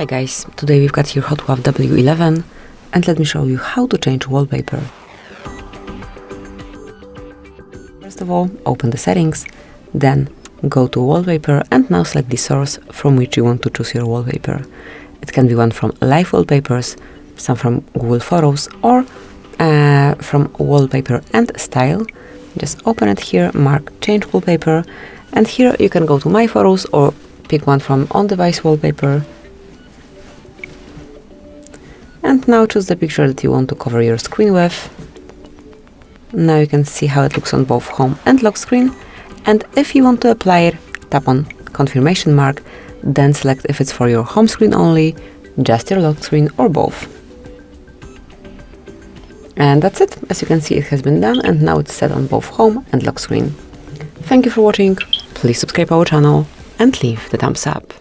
Hi guys, today we've got here HOTWAV W11 and let me show you how to change wallpaper. First of all, open the settings, then go to wallpaper and now select the source from which you want to choose your wallpaper. It can be one from Live Wallpapers, some from Google Photos, or from Wallpaper and Style. Just open it here, mark Change Wallpaper, and here you can go to My Photos or pick one from On-Device Wallpaper. And now choose the picture that you want to cover your screen with. Now you can see how it looks on both home and lock screen. And if you want to apply it, tap on confirmation mark, then select if it's for your home screen only, just your lock screen, or both. And that's it. As you can see, it has been done and now it's set on both home and lock screen. Thank you for watching. Please subscribe our channel and leave the thumbs up.